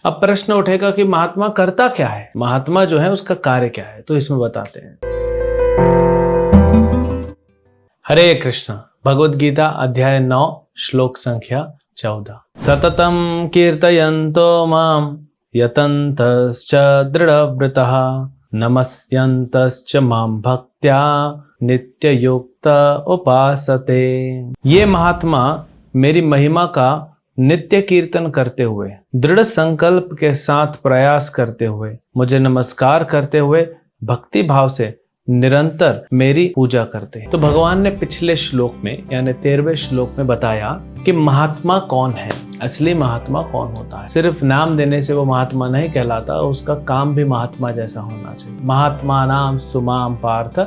अब प्रश्न उठेगा कि महात्मा करता क्या है, महात्मा जो है उसका कार्य क्या है, तो इसमें बताते हैं। हरे कृष्ण। भगवद गीता अध्याय 9 श्लोक संख्या 14। सततम कीर्तयन्तो माम यतन्तश्च दृढ़व्रतः नमस्यन्तश्च माम भक्त्या नित्ययुक्त उपासते। ये महात्मा मेरी महिमा का नित्य कीर्तन करते हुए, दृढ़ संकल्प के साथ प्रयास करते हुए, मुझे नमस्कार करते हुए भक्ति भाव से निरंतर मेरी पूजा करते हैं। तो भगवान ने पिछले श्लोक में यानी 13वें श्लोक में बताया कि महात्मा कौन है, असली महात्मा कौन होता है। सिर्फ नाम देने से वो महात्मा नहीं कहलाता, उसका काम भी महात्मा जैसा होना चाहिए। महात्मा नाम सुमाम पार्थ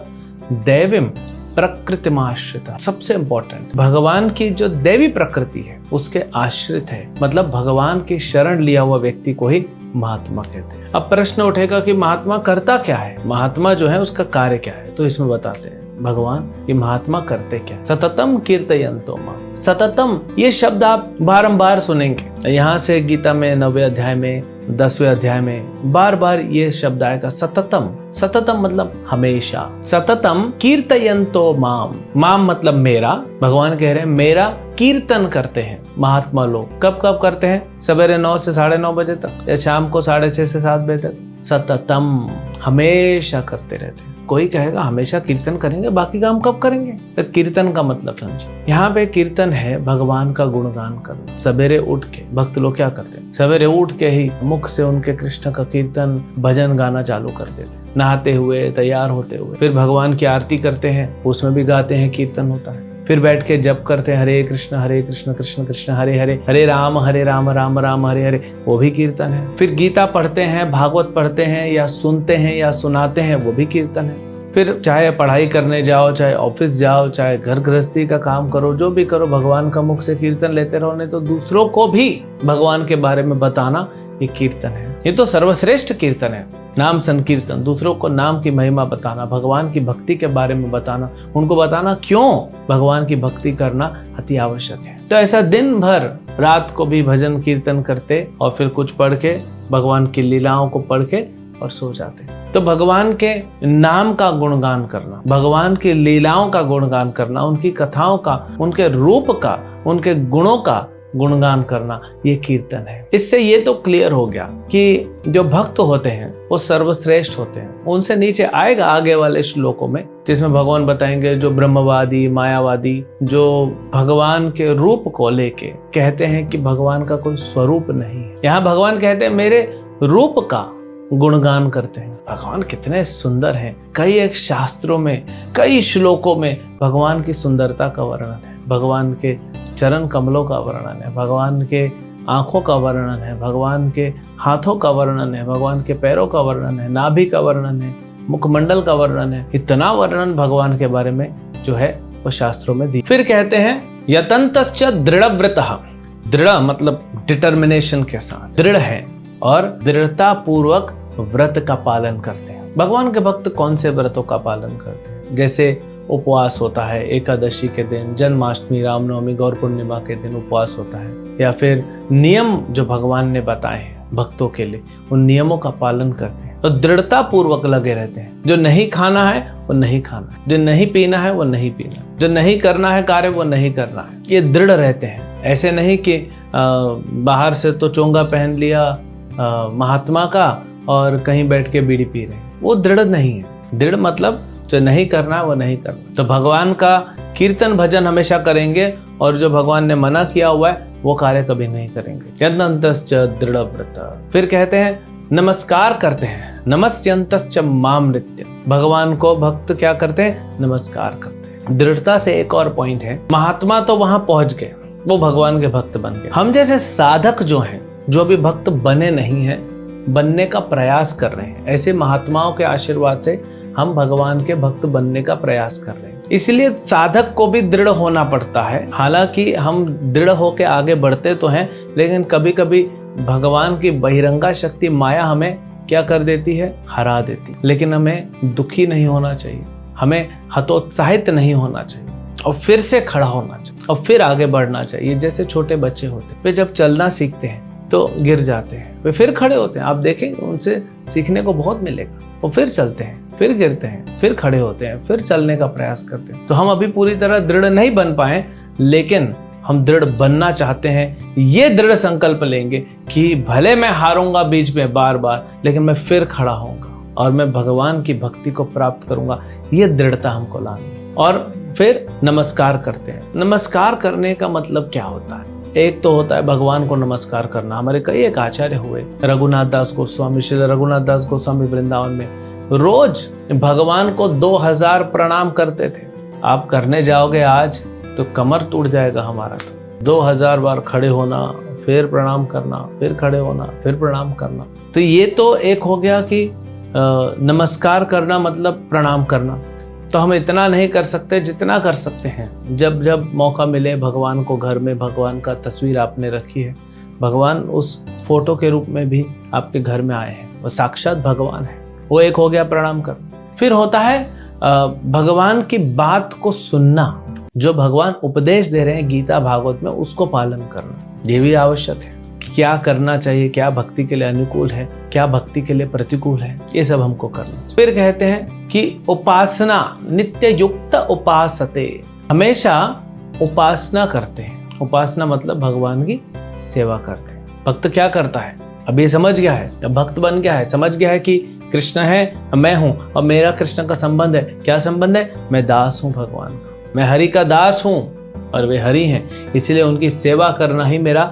दैविम प्रकृतिमाश्रिता। सबसे इंपॉर्टेंट, भगवान की जो दैवी प्रकृति है उसके आश्रित है, मतलब भगवान की शरण लिया हुआ व्यक्ति को ही महात्मा कहते हैं। अब प्रश्न उठेगा कि महात्मा करता क्या है, महात्मा जो है उसका कार्य क्या है, तो इसमें बताते हैं भगवान ये महात्मा करते क्या। सततम कीर्तयन्तो माम। सततम ये शब्द आप बारंबार सुनेंगे, यहाँ से गीता में 9वें अध्याय में 10वें अध्याय में बार बार ये शब्द आएगा। सततम, सततम मतलब हमेशा। सततम कीर्तयन्तो माम, माम मतलब मेरा। भगवान कह रहे हैं मेरा कीर्तन करते हैं महात्मा लोग। कब कब करते हैं? सवेरे 9 से 9:30 बजे तक या शाम को 6:30 से 7 बजे तक। सततम हमेशा करते रहते हैं। कोई कहेगा हमेशा कीर्तन करेंगे, बाकी काम कब करेंगे? तो कीर्तन का मतलब समझिए, यहाँ पे कीर्तन है भगवान का गुणगान करना। सवेरे उठ के भक्त लोग क्या करते हैं, सवेरे उठ के ही मुख से उनके कृष्ण का कीर्तन भजन गाना चालू कर देते हैं। नहाते हुए, तैयार होते हुए, फिर भगवान की आरती करते हैं, उसमें भी गाते हैं, कीर्तन होता है। फिर बैठ के जप करते हैं, हरे कृष्ण कृष्ण कृष्ण हरे हरे, हरे राम राम राम हरे हरे, वो भी कीर्तन है। फिर गीता पढ़ते हैं, भागवत पढ़ते हैं या सुनते हैं या सुनाते हैं, वो भी कीर्तन है। फिर चाहे पढ़ाई करने जाओ, चाहे ऑफिस जाओ, चाहे घर गृहस्थी का काम करो, जो भी करो, भगवान का मुख से कीर्तन लेते रहो। नहीं तो दूसरों को भी भगवान के बारे में बताना, ये कीर्तन है। ये तो सर्वश्रेष्ठ कीर्तन है, नाम संकीर्तन। दूसरों को नाम की महिमा बताना, भगवान की भक्ति के बारे में बताना, उनको बताना क्यों भगवान की भक्ति करना अति आवश्यक है। तो ऐसा दिन भर रात को भी भजन कीर्तन करते और फिर कुछ पढ़ के भगवान की लीलाओं को पढ़ के और सो जाते। तो भगवान के नाम का गुणगान करना, भगवान की लीलाओं का गुणगान करना, उनकी कथाओं का, उनके रूप का, उनके गुणों का गुणगान करना, ये कीर्तन है। इससे ये तो क्लियर हो गया कि जो भक्त होते हैं वो सर्वश्रेष्ठ होते हैं। उनसे नीचे आएगा आगे वाले श्लोकों में, जिसमें भगवान बताएंगे जो ब्रह्मवादी, मायावादी, जो भगवान के रूप को लेके कहते हैं कि भगवान का कोई स्वरूप नहीं है। यहाँ भगवान कहते हैं मेरे रूप का गुणगान करते हैं। भगवान कितने सुंदर हैं। कई एक शास्त्रों में, कई श्लोकों में भगवान की सुंदरता का वर्णन है, भगवान के चरण कमलों का वर्णन है, भगवान के आंखों का वर्णन है, भगवान के हाथों का वर्णन है, भगवान के पैरों का वर्णन है, नाभि का वर्णन है, मुखमंडल का वर्णन है। इतना वर्णन भगवान के बारे में जो है वो शास्त्रों में दी। फिर कहते हैं यतन्तश्च दृढ़व्रतः। दृढ़ मतलब डिटर्मिनेशन के साथ, दृढ़ है और दृढ़ता पूर्वक व्रत का पालन करते हैं। भगवान के भक्त कौन से व्रतों का पालन करते हैं? जैसे उपवास होता है एकादशी के दिन, जन्माष्टमी, रामनवमी, गौर पूर्णिमा के दिन उपवास होता है, या फिर नियम जो भगवान ने बताए हैं भक्तों के लिए, उन नियमों का पालन करते हैं। तो दृढ़ता पूर्वक लगे रहते हैं। जो नहीं खाना है वो नहीं खाना है, जो नहीं पीना है वो नहीं पीना, जो नहीं करना है कार्य वो नहीं करना है। ये दृढ़ रहते हैं। ऐसे नहीं कि बाहर से तो चोंगा पहन लिया महात्मा का और कहीं बैठ के बीड़ी पी रहे हैं, वो दृढ़ नहीं है। दृढ़ मतलब जो नहीं करना है वो नहीं करना। तो भगवान का कीर्तन भजन हमेशा करेंगे और जो भगवान ने मना किया हुआ है वो कार्य कभी नहीं करेंगे। यतन्तश्च दृढ़व्रतः। फिर कहते हैं नमस्कार करते हैं, नमस्यन्तश्च माम नित्यम्। भगवान को भक्त क्या करते हैं? नमस्कार करते हैं। दृढ़ता से एक और पॉइंट है, महात्मा तो वहां पहुंच गए, वो भगवान के भक्त बन गए। हम जैसे साधक जो हैं, जो अभी भक्त बने नहीं हैं, बनने का प्रयास कर रहे हैं, ऐसे महात्माओं के आशीर्वाद से हम भगवान के भक्त बनने का प्रयास कर रहे हैं। इसलिए साधक को भी दृढ़ होना पड़ता है। हालांकि हम दृढ़ होकर आगे बढ़ते तो हैं, लेकिन कभी कभी भगवान की बहिरंगा शक्ति माया हमें क्या कर देती है? हरा देती। लेकिन हमें दुखी नहीं होना चाहिए, हमें हतोत्साहित नहीं होना चाहिए और फिर से खड़ा होना चाहिए और फिर आगे बढ़ना चाहिए। जैसे छोटे बच्चे होते हैं, वे जब चलना सीखते हैं तो गिर जाते हैं, वे फिर खड़े होते हैं। आप देखेंगे उनसे सीखने को बहुत मिलेगा। वो फिर चलते हैं, फिर गिरते हैं, फिर खड़े होते हैं, फिर चलने का प्रयास करते हैं। तो हम अभी पूरी तरह दृढ़ नहीं बन पाए, लेकिन हम दृढ़ बनना चाहते हैं। ये दृढ़ संकल्प लेंगे कि भले मैं हारूंगा बीच में बार बार, लेकिन मैं फिर खड़ा होऊंगा और मैं भगवान की भक्ति को प्राप्त करूंगा। ये दृढ़ता हमको लानी है। और फिर नमस्कार करते हैं। नमस्कार करने का मतलब क्या होता है? एक तो होता है भगवान को नमस्कार करना। हमारे कई एक आचार्य हुए, रघुनाथ दास गोस्वामी, श्री रघुनाथ दास गोस्वामी वृंदावन में रोज भगवान को 2000 प्रणाम करते थे। आप करने जाओगे आज तो कमर टूट जाएगा हमारा। तो 2000 बार खड़े होना, फिर प्रणाम करना, फिर खड़े होना, फिर प्रणाम करना। तो ये तो एक हो गया कि नमस्कार करना मतलब प्रणाम करना। तो हम इतना नहीं कर सकते जितना कर सकते हैं। जब जब मौका मिले भगवान को, घर में भगवान का तस्वीर आपने रखी है, भगवान उस फोटो के रूप में भी आपके घर में आए हैं, वो साक्षात भगवान है। वो एक हो गया प्रणाम करना। फिर होता है भगवान की बात को सुनना। जो भगवान उपदेश दे रहे हैं गीता भागवत में, उसको पालन करना ये भी आवश्यक है। क्या करना चाहिए, क्या भक्ति के लिए अनुकूल है, क्या भक्ति के लिए प्रतिकूल है, ये सब हमको करना चाहिए। फिर कहते हैं कि उपासना, नित्य युक्त उपासते, हमेशा उपासना करते हैं। उपासना मतलब भगवान की सेवा करते हैं। भक्त क्या करता है? अब ये समझ गया है, जब भक्त बन गया है, समझ गया है कि कृष्ण है, मैं हूं और मेरा कृष्ण का संबंध है। क्या संबंध है? मैं दास हूं भगवान का, मैं हरि का दास हूं और वे हरि हैं, इसलिए उनकी सेवा करना ही मेरा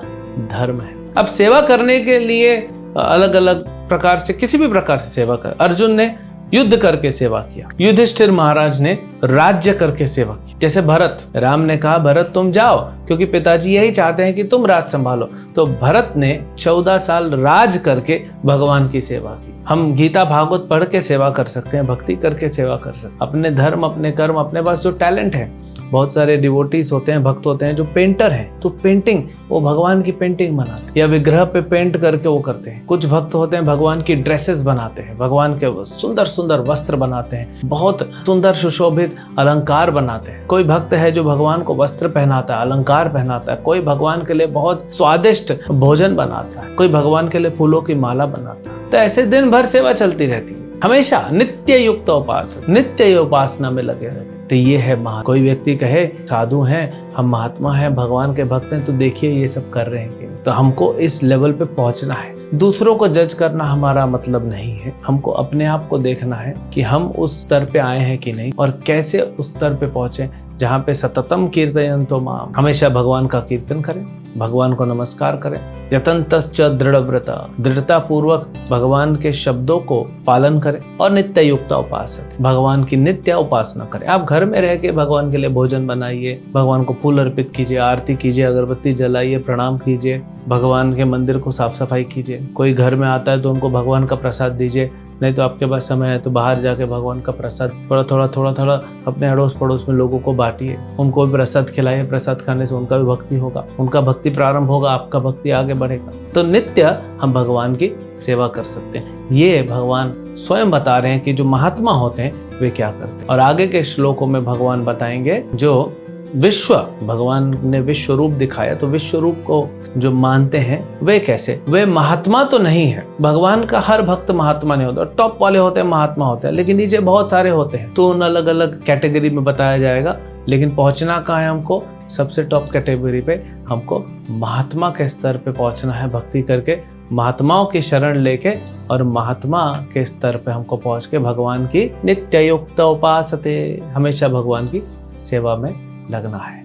धर्म है। अब सेवा करने के लिए अलग अलग प्रकार से, किसी भी प्रकार से सेवा कर। अर्जुन ने युद्ध करके सेवा किया, युधिष्ठिर महाराज ने राज्य करके सेवा की। जैसे भरत, राम ने कहा भरत तुम जाओ, क्योंकि पिताजी यही चाहते हैं कि तुम राज संभालो। तो भरत ने 14 साल राज करके भगवान की सेवा की। हम गीता भागवत पढ़ के सेवा कर सकते हैं, भक्ति करके सेवा कर सकते हैं। अपने धर्म, अपने कर्म, अपने पास जो टैलेंट है, बहुत सारे डिवोटीज होते हैं, भक्त होते हैं जो पेंटर हैं, तो पेंटिंग, वो भगवान की पेंटिंग बनाते हैं या विग्रह पे पेंट करके वो करते हैं। कुछ भक्त होते हैं भगवान की ड्रेसेस बनाते हैं, भगवान के सुंदर सुंदर वस्त्र बनाते हैं, बहुत सुंदर सुशोभित अलंकार बनाते हैं। कोई भक्त है जो भगवान को वस्त्र पहनाता है, अलंकार पहनाता है। कोई भगवान के लिए बहुत स्वादिष्ट भोजन बनाता है, कोई भगवान के लिए फूलों की माला बनाता है। तो ऐसे दिन भर सेवा चलती रहती है। हमेशा नित्य युक्त उपासना, नित्य उपासना में लगे रहते। तो ये है कोई व्यक्ति कहे साधु हैं, हम महात्मा हैं, भगवान के भक्त हैं, तो देखिए ये सब कर रहे हैं। तो हमको इस लेवल पे पहुंचना है। दूसरों को जज करना हमारा मतलब नहीं है। हमको अपने आप को देखना है कि हम उस स्तर पे आए हैं कि नहीं, और कैसे उस स्तर पे पहुंचे जहाँ पे सततम कीर्तयन्तो माम, हमेशा भगवान का कीर्तन करें, भगवान को नमस्कार करें। यतन्तश्च दृढ़व्रता, दृढ़ता पूर्वक भगवान के शब्दों को पालन करें और नित्य युक्त उपासते, भगवान की नित्य उपासना करें। आप घर में रह के भगवान के लिए भोजन बनाइए, भगवान को फूल अर्पित कीजिए, आरती कीजिए, अगरबत्ती जलाइए, प्रणाम कीजिए, भगवान के मंदिर को साफ सफाई कीजिए। कोई घर में आता है तो उनको भगवान का प्रसाद दीजिए, नहीं तो आपके पास समय है तो बाहर जाके भगवान का प्रसाद थोड़ा थोड़ा अपने अड़ोस पड़ोस में लोगों को बांटिए, उनको भी प्रसाद खिलाइए। प्रसाद खाने से उनका भी भक्ति होगा, उनका भक्ति प्रारंभ होगा, आपका भक्ति आगे बढ़ेगा। तो नित्य हम भगवान की सेवा कर सकते हैं। ये भगवान स्वयं बता रहे हैं कि जो महात्मा होते हैं वे क्या करते हैं। और आगे के श्लोकों में भगवान बताएंगे जो विश्व, भगवान ने विश्व रूप दिखाया, तो विश्व रूप को जो मानते हैं वे कैसे, वे महात्मा तो नहीं है। भगवान का हर भक्त महात्मा नहीं होता, टॉप वाले होते हैं महात्मा होते हैं, लेकिन नीचे बहुत सारे होते हैं। तो उन अलग अलग कैटेगरी में बताया जाएगा, लेकिन पहुंचना कहाँ है हमको? सबसे टॉप कैटेगरी पे हमको महात्मा के स्तर पे पहुंचना है। भक्ति करके महात्माओं की शरण लेके और महात्मा के स्तर पे हमको पहुंच के भगवान की नित्य युक्त उपासते, हमेशा भगवान की सेवा में लगना है।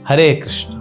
हरे कृष्ण।